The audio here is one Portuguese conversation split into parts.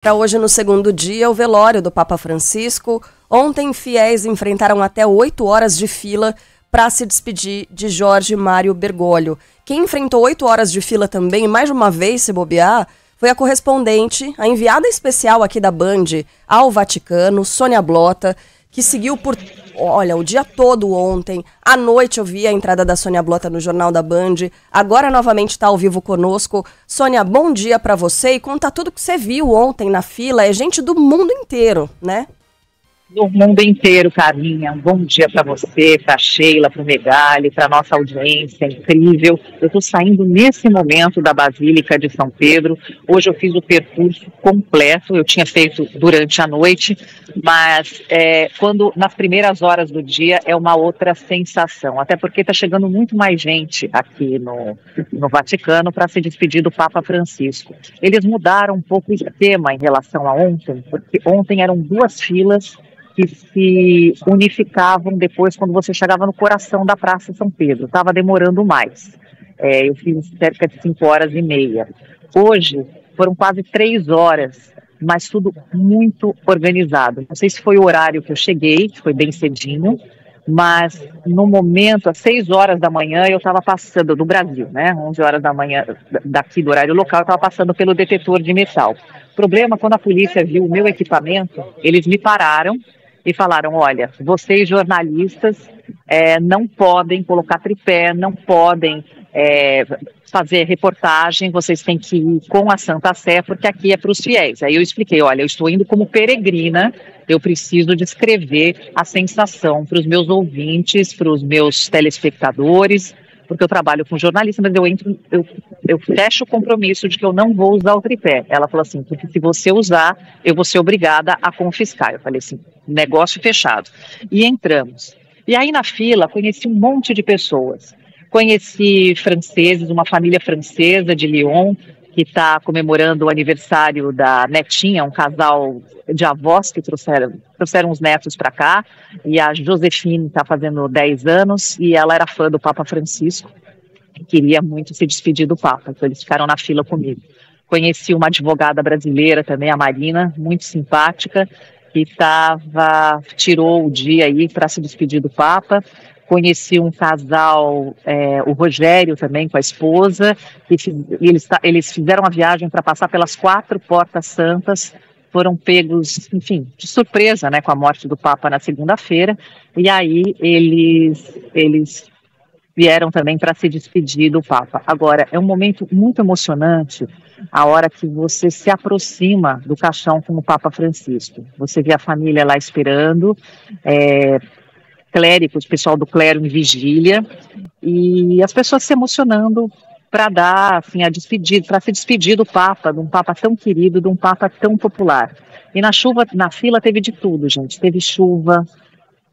Para hoje, no segundo dia, o velório do Papa Francisco. Ontem, fiéis enfrentaram até 8 horas de fila para se despedir de Jorge Mário Bergoglio. Quem enfrentou 8 horas de fila também, mais de uma vez se bobear, foi a correspondente, a enviada especial aqui da Band ao Vaticano, Sônia Blota, que seguiu por, o dia todo ontem. À noite eu vi a entrada da Sônia Blota no Jornal da Band. Agora novamente está ao vivo conosco. Sônia, bom dia para você e conta tudo que você viu ontem na fila. É gente do mundo inteiro, né? Do mundo inteiro, Carlinha. Um bom dia para você, para Sheila, para o Megali, para nossa audiência incrível. Eu estou saindo nesse momento da Basílica de São Pedro. Hoje eu fiz o percurso completo, eu tinha feito durante a noite, mas nas primeiras horas do dia é uma outra sensação, até porque está chegando muito mais gente aqui no Vaticano para se despedir do Papa Francisco. Eles mudaram um pouco o esquema em relação a ontem, porque ontem eram 2 filas que se unificavam depois quando você chegava no coração da Praça São Pedro. Estava demorando mais. Eu fiz cerca de 5 horas e meia. Hoje foram quase 3 horas, mas tudo muito organizado. Não sei se foi o horário que eu cheguei, que foi bem cedinho, mas no momento, às 6 horas da manhã, eu estava passando do Brasil, né? 11 horas da manhã, daqui do horário local, eu estava passando pelo detetor de metal. O problema, quando a polícia viu o meu equipamento, eles me pararam e falaram: olha, vocês jornalistas não podem colocar tripé, não podem fazer reportagem, vocês têm que ir com a Santa Sé, porque aqui é para os fiéis. Aí eu expliquei: olha, eu estou indo como peregrina, eu preciso descrever a sensação para os meus ouvintes, para os meus telespectadores, porque eu trabalho com jornalista, mas eu fecho o compromisso de que eu não vou usar o tripé. Ela falou assim: porque se você usar, eu vou ser obrigada a confiscar. Eu falei assim: negócio fechado. E entramos. E aí na fila conheci um monte de pessoas. Conheci franceses, uma família francesa de Lyon, que está comemorando o aniversário da netinha, um casal de avós que trouxeram os netos para cá, e a Josephine está fazendo 10 anos, e ela era fã do Papa Francisco, e queria muito se despedir do Papa, então eles ficaram na fila comigo. Conheci uma advogada brasileira também, a Marina, muito simpática, que tirou o dia aí para se despedir do Papa. Conheci um casal, o Rogério também com a esposa, e eles fizeram a viagem para passar pelas 4 portas santas, foram pegos, enfim, de surpresa, né, com a morte do Papa na segunda-feira, e aí eles vieram também para se despedir do Papa. Agora, é um momento muito emocionante a hora que você se aproxima do caixão com o Papa Francisco. Você vê a família lá esperando, clérigos, pessoal do clero em vigília, e as pessoas se emocionando para dar, assim, para se despedir do Papa, de um Papa tão querido, de um Papa tão popular. E na fila teve de tudo, gente. Teve chuva,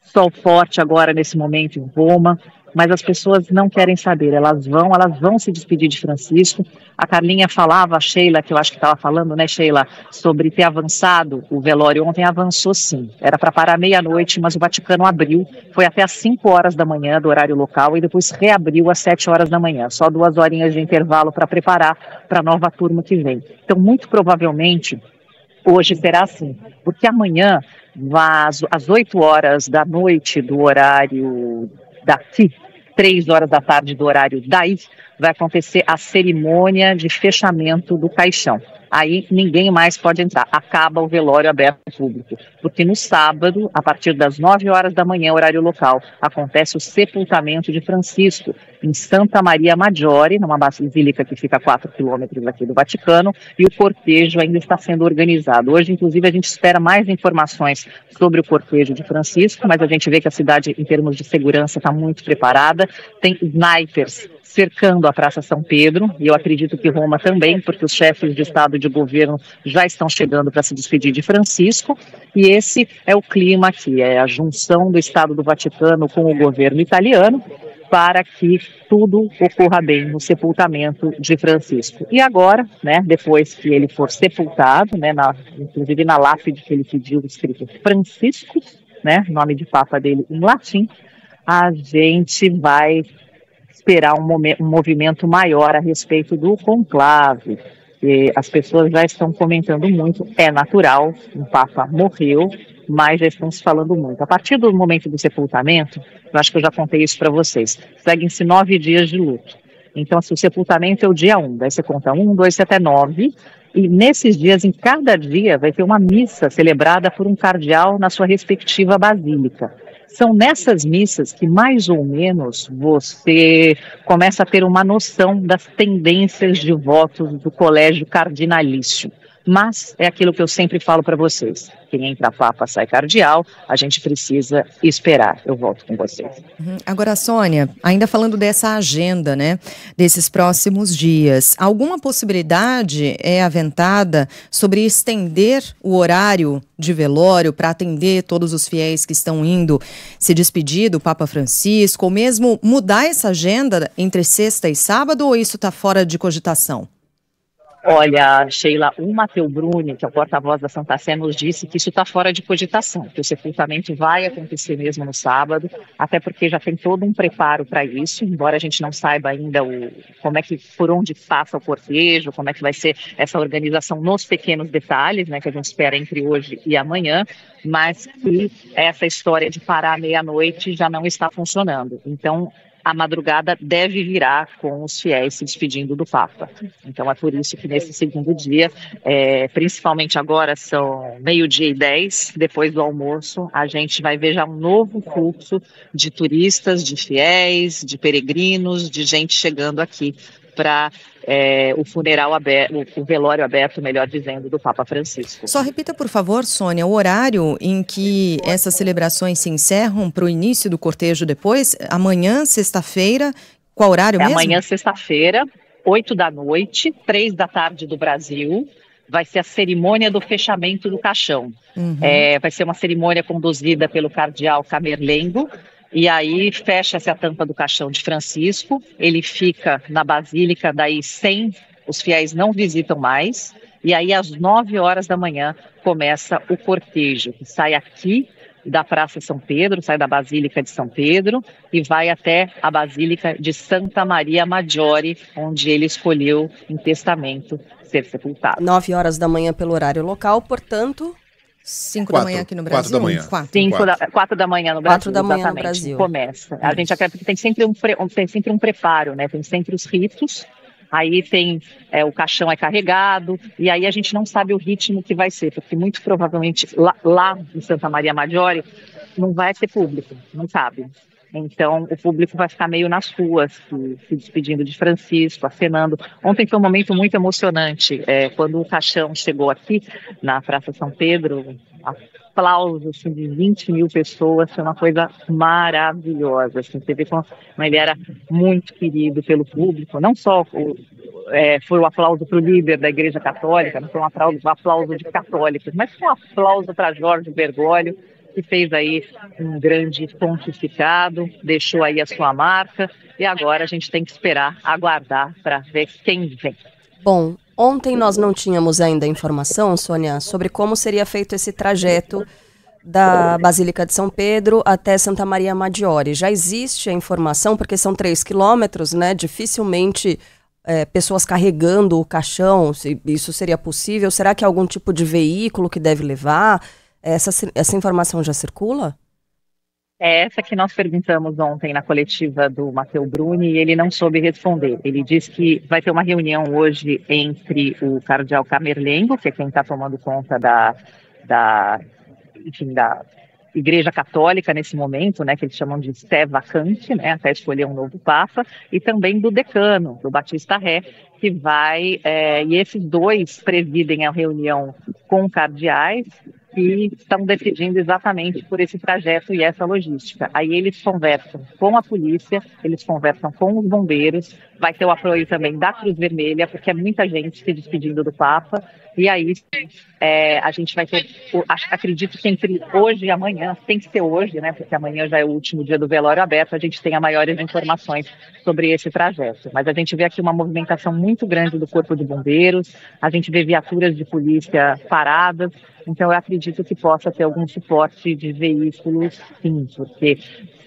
sol forte agora nesse momento em Roma, mas as pessoas não querem saber, elas vão se despedir de Francisco. A Carlinha falava, a Sheila, que eu acho que estava falando, né, Sheila, sobre ter avançado o velório ontem. Avançou sim, era para parar meia-noite, mas o Vaticano abriu, foi até às 5 horas da manhã do horário local, e depois reabriu às 7 horas da manhã, só 2 horinhas de intervalo para preparar para a nova turma que vem. Então, muito provavelmente, hoje será assim, porque amanhã, às 8 horas da noite do horário daqui, 3 horas da tarde do horário daí, vai acontecer a cerimônia de fechamento do caixão. Aí ninguém mais pode entrar, acaba o velório aberto ao público, porque no sábado, a partir das 9 horas da manhã, horário local, acontece o sepultamento de Francisco, em Santa Maria Maggiore, numa basílica que fica a 4 quilômetros aqui do Vaticano, e o cortejo ainda está sendo organizado. Hoje, inclusive, a gente espera mais informações sobre o cortejo de Francisco, mas a gente vê que a cidade, em termos de segurança, está muito preparada, tem snipers cercando a Praça São Pedro, e eu acredito que Roma também, porque os chefes de Estado e de governo já estão chegando para se despedir de Francisco, e esse é o clima aqui, é a junção do Estado do Vaticano com o governo italiano, para que tudo ocorra bem no sepultamento de Francisco. E agora, né, depois que ele for sepultado, né, inclusive na lápide que ele pediu, escrito Francisco, né, nome de Papa dele em latim, a gente vai esperar um movimento maior a respeito do conclave. porque as pessoas já estão comentando muito, é natural, o Papa morreu, mas já estão se falando muito. A partir do momento do sepultamento, eu acho que eu já contei isso para vocês, seguem-se 9 dias de luto. Então, assim, o sepultamento é o dia 1, daí você conta 1, 2, até 9, e nesses dias, em cada dia, vai ter uma missa celebrada por um cardeal na sua respectiva basílica. São nessas missas que, mais ou menos, você começa a ter uma noção das tendências de votos do colégio cardinalício. Mas é aquilo que eu sempre falo para vocês. Quem entra Papa sai cardeal, a gente precisa esperar. Eu volto com vocês. Agora, Sônia, ainda falando dessa agenda, né, desses próximos dias, alguma possibilidade é aventada sobre estender o horário de velório para atender todos os fiéis que estão indo se despedir do Papa Francisco, ou mesmo mudar essa agenda entre sexta e sábado, ou isso está fora de cogitação? Olha, Sheila, o Matteo Bruni, que é o porta-voz da Santa Sé, nos disse que isso está fora de cogitação, que o sepultamento vai acontecer mesmo no sábado, até porque já tem todo um preparo para isso, embora a gente não saiba ainda como é que, por onde passa o cortejo, como é que vai ser essa organização nos pequenos detalhes, né, que a gente espera entre hoje e amanhã, mas que essa história de parar à meia-noite já não está funcionando. Então, a madrugada deve virar com os fiéis se despedindo do Papa. Então é por isso que nesse segundo dia, principalmente agora são 12:10, depois do almoço, a gente vai ver já um novo fluxo de turistas, de fiéis, de peregrinos, de gente chegando aqui para o funeral aberto, o velório aberto, melhor dizendo, do Papa Francisco. Só repita, por favor, Sônia, o horário em que essas celebrações se encerram para o início do cortejo depois? Amanhã, sexta-feira, qual horário mesmo? Amanhã, sexta-feira, 20h, 15h do Brasil, vai ser a cerimônia do fechamento do caixão. Vai ser uma cerimônia conduzida pelo cardeal Camerlengo. E aí fecha-se a tampa do caixão de Francisco, ele fica na Basílica, daí os fiéis não visitam mais, e aí às 9h começa o cortejo, que sai aqui da Praça São Pedro, sai da Basílica de São Pedro e vai até a Basílica de Santa Maria Maggiore, onde ele escolheu em testamento ser sepultado. 9h pelo horário local, portanto... 5 da manhã aqui no Brasil? 4 da manhã. 4 da manhã no Brasil. 4 da manhã no Brasil. Começa. A gente acredita que tem sempre um preparo, né? Tem sempre os ritos. Aí tem o caixão é carregado, e aí a gente não sabe o ritmo que vai ser, porque muito provavelmente lá em Santa Maria Maggiore não vai ter público, não sabe. Então, o público vai ficar meio nas ruas, se despedindo de Francisco, acenando. Ontem foi um momento muito emocionante, quando o caixão chegou aqui, na Praça São Pedro, aplausos assim, de 20 mil pessoas, foi uma coisa maravilhosa. Assim, você vê como ele era muito querido pelo público, não só foi o aplauso para o líder da Igreja Católica, não foi um aplauso de católicos, mas foi um aplauso para Jorge Bergoglio, que fez aí um grande pontificado, deixou aí a sua marca, e agora a gente tem que esperar, aguardar para ver quem vem. Bom, ontem nós não tínhamos ainda informação, Sônia, sobre como seria feito esse trajeto da Basílica de São Pedro até Santa Maria Maggiore. Já existe a informação, porque são 3 quilômetros, né? Dificilmente pessoas carregando o caixão, se isso seria possível. Será que há algum tipo de veículo que deve levar? Essa informação já circula? É essa que nós perguntamos ontem na coletiva do Matteo Bruni e ele não soube responder. Ele disse que vai ter uma reunião hoje entre o cardeal Camerlengo, que é quem está tomando conta da Igreja Católica nesse momento, né, que eles chamam de sé vacante, né, até escolher um novo Papa, e também do decano, do Batista Ré, que vai, e esses dois presidem a reunião com cardeais, que estão decidindo exatamente por esse trajeto e essa logística. Aí eles conversam com a polícia, eles conversam com os bombeiros, vai ter o apoio também da Cruz Vermelha, porque é muita gente se despedindo do Papa, e aí a gente vai ter, acredito que entre hoje e amanhã, tem que ser hoje, né, porque amanhã já é o último dia do velório aberto, a gente tenha maiores informações sobre esse trajeto. Mas a gente vê aqui uma movimentação muito grande do Corpo de Bombeiros, a gente vê viaturas de polícia paradas, então eu acredito que possa ter algum suporte de veículos, sim, porque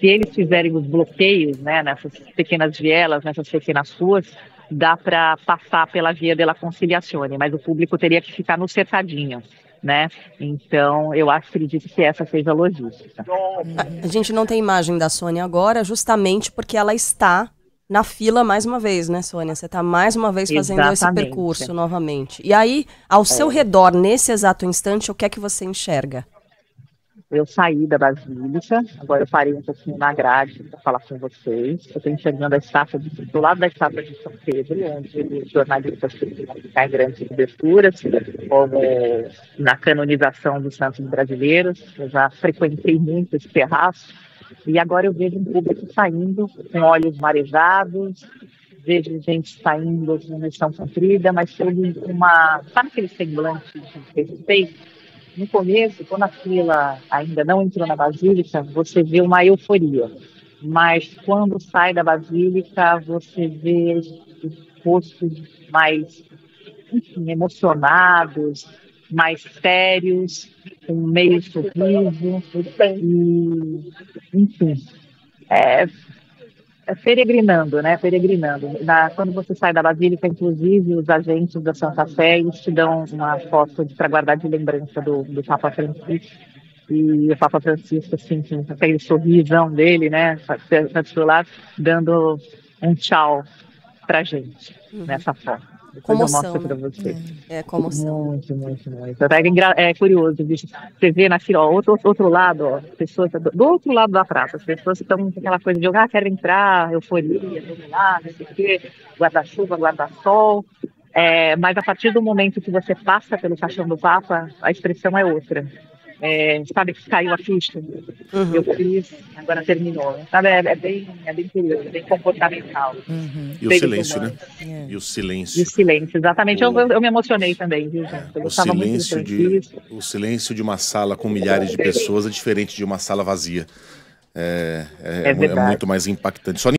se eles fizerem os bloqueios, né, nessas pequenas vielas, nessas pequenas ruas, dá para passar pela via della conciliazione, mas o público teria que ficar no cercadinho, né? Então, eu acredito que essa seja a logística. A gente não tem imagem da Sônia agora, justamente porque ela está na fila mais uma vez, né, Sônia? Você está mais uma vez fazendo esse percurso novamente. E aí, ao seu redor, nesse exato instante, o que é que você enxerga? Eu saí da Basílica, agora eu parei um pouquinho na grade para falar com vocês. Eu estou enxergando a estátua do lado da estátua de São Pedro, onde os jornalistas costumam ficar em grandes coberturas, como na canonização dos santos brasileiros. Eu já frequentei muito esse terraço e agora eu vejo um público saindo com olhos marejados, vejo gente saindo com missão cumprida, mas todo sabe aquele semblante de respeito? No começo, quando a fila ainda não entrou na Basílica, você vê uma euforia. Mas quando sai da Basílica, você vê os rostos mais, enfim, emocionados, mais sérios, com meio sorriso. E, enfim, peregrinando, né? Peregrinando. Quando você sai da Basílica, inclusive, os agentes da Santa Sé, eles te dão uma foto para guardar de lembrança do Papa Francisco. E o Papa Francisco, assim, com aquele sorrisão dele, né? Do lado, dando um tchau pra gente nessa foto. Comoção, eu mostro para você. É comoção. Muito, muito, muito. É curioso, bicho. Você vê na fila, ó, outro lado, ó, pessoas do outro lado da praça, as pessoas estão com aquela coisa de quero entrar, euforia, todo lado, não sei o quê, guarda-chuva, guarda-sol. Mas a partir do momento que você passa pelo caixão do Papa, a expressão é outra. Sabe que caiu a ficha? Eu fiz, agora terminou. Sabe, é bem curioso, bem comportamental. E o silêncio, né? E o silêncio. E o silêncio, exatamente. Eu me emocionei também, viu, gente? O silêncio de uma sala com milhares de pessoas é diferente de uma sala vazia. É muito mais impactante. Só